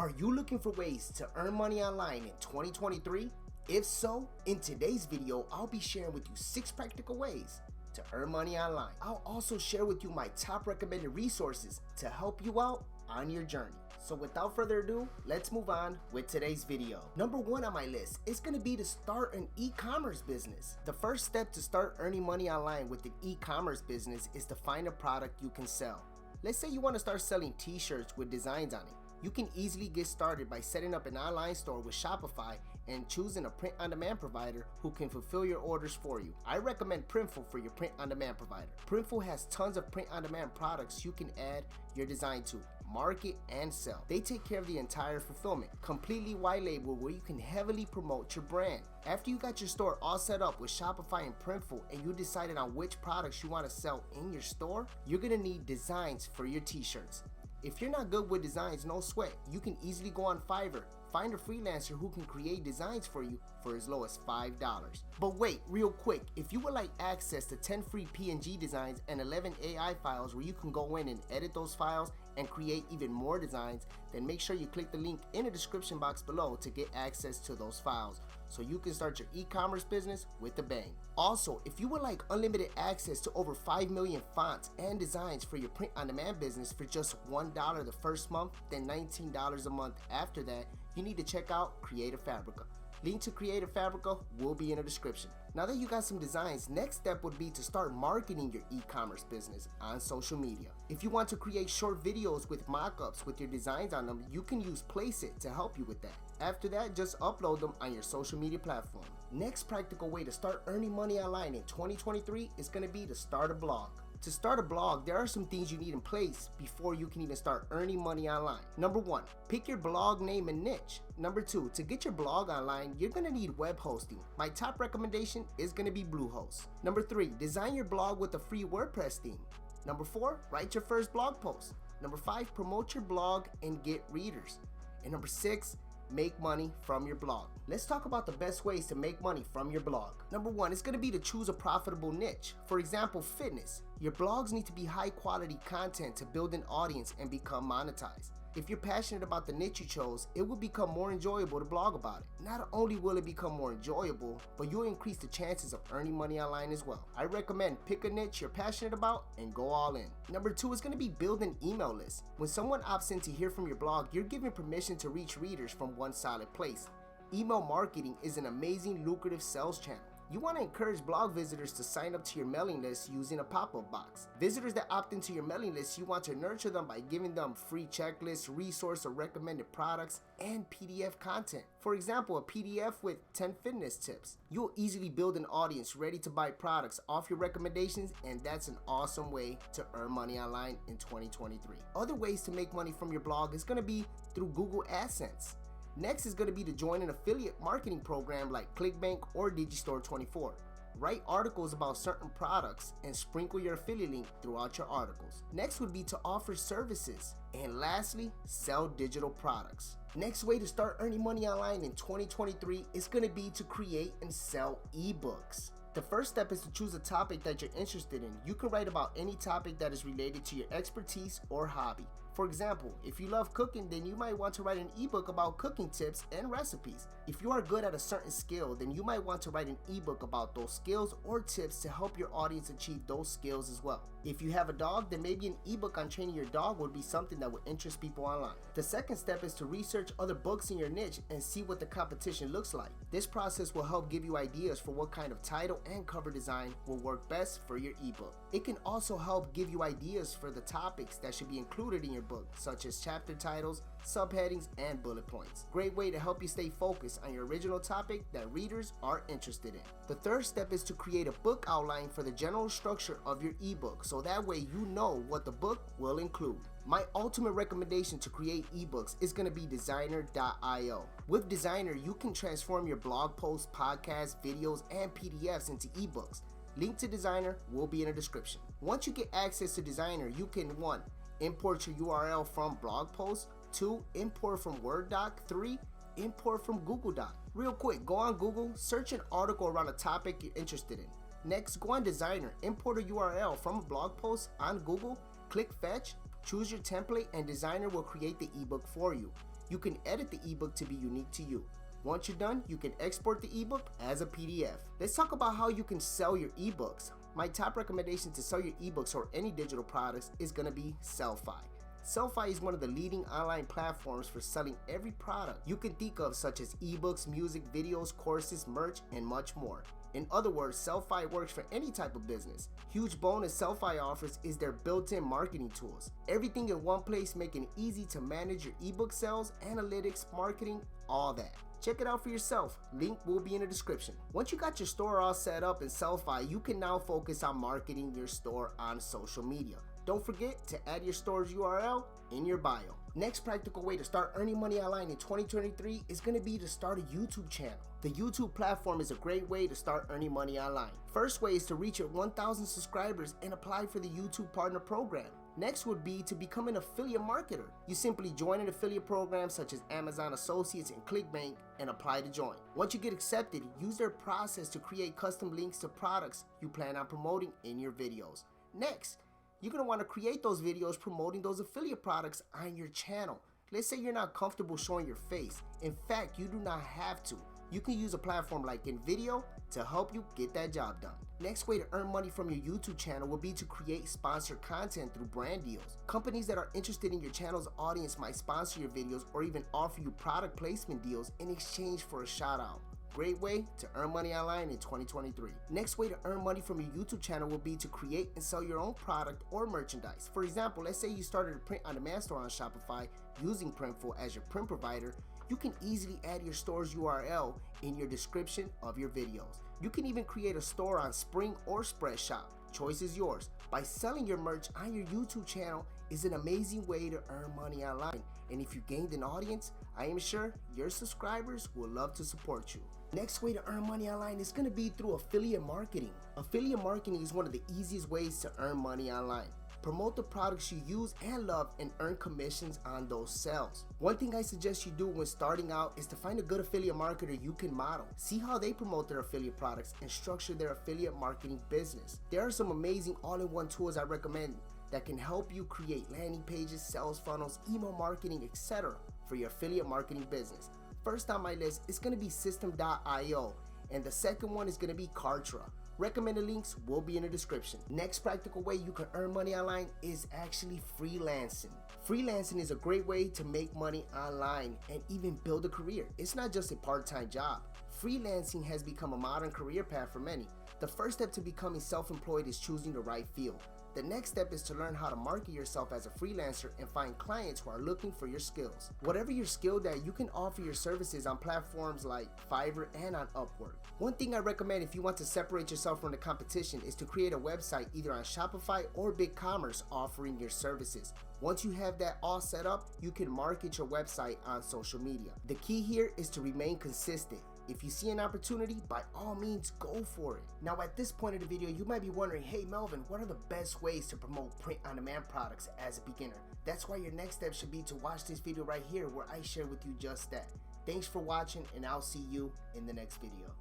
Are you looking for ways to earn money online in 2023? If so, in today's video, I'll be sharing with you 6 practical ways to earn money online. I'll also share with you my top recommended resources to help you out on your journey. So without further ado, let's move on with today's video. Number 1 on my list is going to be to start an e-commerce business. The first step to start earning money online with an e-commerce business is to find a product you can sell. Let's say you want to start selling t-shirts with designs on it. You can easily get started by setting up an online store with Shopify and choosing a print-on-demand provider who can fulfill your orders for you. I recommend Printful for your print-on-demand provider. Printful has tons of print-on-demand products you can add your design to, market, and sell. They take care of the entire fulfillment, completely white label, where you can heavily promote your brand. After you got your store all set up with Shopify and Printful and you decided on which products you want to sell in your store, you're going to need designs for your t-shirts. If you're not good with designs, no sweat. You can easily go on Fiverr, find a freelancer who can create designs for you for as low as $5. But wait, real quick, if you would like access to 10 free PNG designs and 11 AI files where you can go in and edit those files and create even more designs, then make sure you click the link in the description box below to get access to those files so you can start your e-commerce business with a bang. Also, if you would like unlimited access to over 5 million fonts and designs for your print-on-demand business for just $1 the first month, then $19 a month after that, you need to check out Creative Fabrica. Link to Creative Fabrica will be in the description. Now that you got some designs, next step would be to start marketing your e-commerce business on social media. If you want to create short videos with mock-ups with your designs on them, you can use Placeit to help you with that. After that, just upload them on your social media platform. Next practical way to start earning money online in 2023 is going to be to start a blog. To start a blog, there are some things you need in place before you can even start earning money online. Number 1, pick your blog name and niche. Number 2, to get your blog online, you're gonna need web hosting. My top recommendation is gonna be Bluehost. Number 3, design your blog with a free WordPress theme. Number 4, write your first blog post. Number 5, promote your blog and get readers. And number 6, make money from your blog. Let's talk about the best ways to make money from your blog. Number 1 is going to be to choose a profitable niche. For example, fitness. Your blogs need to be high quality content to build an audience and become monetized. If you're passionate about the niche you chose, it will become more enjoyable to blog about it. Not only will it become more enjoyable, but you'll increase the chances of earning money online as well. I recommend pick a niche you're passionate about and go all in. Number 2 is going to be build an email list. When someone opts in to hear from your blog, you're given permission to reach readers from one solid place. Email marketing is an amazing lucrative sales channel. You want to encourage blog visitors to sign up to your mailing list using a pop-up box. Visitors that opt into your mailing list, you want to nurture them by giving them free checklists, resource or recommended products, and PDF content. For example, a PDF with 10 fitness tips. You'll easily build an audience ready to buy products off your recommendations, and that's an awesome way to earn money online in 2023. Other ways to make money from your blog is going to be through Google AdSense. Next is going to be to join an affiliate marketing program like ClickBank or Digistore24. Write articles about certain products and sprinkle your affiliate link throughout your articles. Next would be to offer services. And lastly, sell digital products. Next way to start earning money online in 2023 is going to be to create and sell ebooks. The first step is to choose a topic that you're interested in. You can write about any topic that is related to your expertise or hobby. For example, if you love cooking, then you might want to write an ebook about cooking tips and recipes. If you are good at a certain skill, then you might want to write an ebook about those skills or tips to help your audience achieve those skills as well. If you have a dog, then maybe an ebook on training your dog would be something that would interest people online. The second step is to research other books in your niche and see what the competition looks like. This process will help give you ideas for what kind of title and cover design will work best for your ebook. It can also help give you ideas for the topics that should be included in your book, such as chapter titles, subheadings, and bullet points. Great way to help you stay focused on your original topic that readers are interested in. The third step is to create a book outline for the general structure of your ebook, so that way you know what the book will include. My ultimate recommendation to create ebooks is going to be Designer.io. With Designer, you can transform your blog posts, podcasts, videos, and PDFs into ebooks. Link to Designer will be in the description. Once you get access to Designer, you can 1. Import your URL from blog posts. 2. Import from Word doc. 3. Import from Google Doc. Real quick, go on Google, search an article around a topic you're interested in. Next, go on Designer, import a URL from a blog post on Google, click Fetch, choose your template, and Designer will create the ebook for you. You can edit the ebook to be unique to you. Once you're done, you can export the ebook as a PDF. Let's talk about how you can sell your ebooks. My top recommendation to sell your ebooks or any digital products is going to be Sell-Fi. Sell-Fi is one of the leading online platforms for selling every product you can think of, such as ebooks, music, videos, courses, merch, and much more. In other words, Sell-Fi works for any type of business. Huge bonus Sell-Fi offers is their built-in marketing tools. Everything in one place, making it easy to manage your ebook sales, analytics, marketing, all that. Check it out for yourself. Link will be in the description. Once you got your store all set up in Sell-Fi, you can now focus on marketing your store on social media. Don't forget to add your store's URL in your bio. Next practical way to start earning money online in 2023 is going to be to start a YouTube channel. The YouTube platform is a great way to start earning money online. First way is to reach your 1,000 subscribers and apply for the YouTube Partner Program. Next would be to become an affiliate marketer. You simply join an affiliate program such as Amazon Associates and ClickBank and apply to join. Once you get accepted, use their process to create custom links to products you plan on promoting in your videos. Next, you're going to want to create those videos promoting those affiliate products on your channel. Let's say you're not comfortable showing your face. In fact, you do not have to. You can use a platform like InVideo to help you get that job done. Next way to earn money from your YouTube channel will be to create sponsored content through brand deals. Companies that are interested in your channel's audience might sponsor your videos or even offer you product placement deals in exchange for a shout out. Great way to earn money online in 2023. Next way to earn money from your YouTube channel will be to create and sell your own product or merchandise. For example, let's say you started a print-on-demand store on Shopify using Printful as your print provider. You can easily add your store's URL in your description of your videos. You can even create a store on Spring or Spreadshop. Choice is yours. By selling your merch on your YouTube channel is an amazing way to earn money online. And if you gained an audience, I am sure your subscribers will love to support you. Next way to earn money online is going to be through affiliate marketing. Affiliate marketing is one of the easiest ways to earn money online. Promote the products you use and love and earn commissions on those sales. One thing I suggest you do when starting out is to find a good affiliate marketer you can model. See how they promote their affiliate products and structure their affiliate marketing business. There are some amazing all-in-one tools I recommend that can help you create landing pages, sales funnels, email marketing, etc. for your affiliate marketing business. First on my list is going to be System.io, and the second one is going to be Kartra. Recommended links will be in the description. Next practical way you can earn money online is actually freelancing. Freelancing is a great way to make money online and even build a career. It's not just a part-time job. Freelancing has become a modern career path for many. The first step to becoming self-employed is choosing the right field. The next step is to learn how to market yourself as a freelancer and find clients who are looking for your skills. Whatever you're skilled at, you can offer your services on platforms like Fiverr and on Upwork. One thing I recommend if you want to separate yourself from the competition is to create a website either on Shopify or BigCommerce offering your services. Once you have that all set up, you can market your website on social media. The key here is to remain consistent. If you see an opportunity, by all means, go for it. Now, at this point of the video, you might be wondering, hey Melvin, what are the best ways to promote print-on-demand products as a beginner? That's why your next step should be to watch this video right here where I share with you just that. Thanks for watching, and I'll see you in the next video.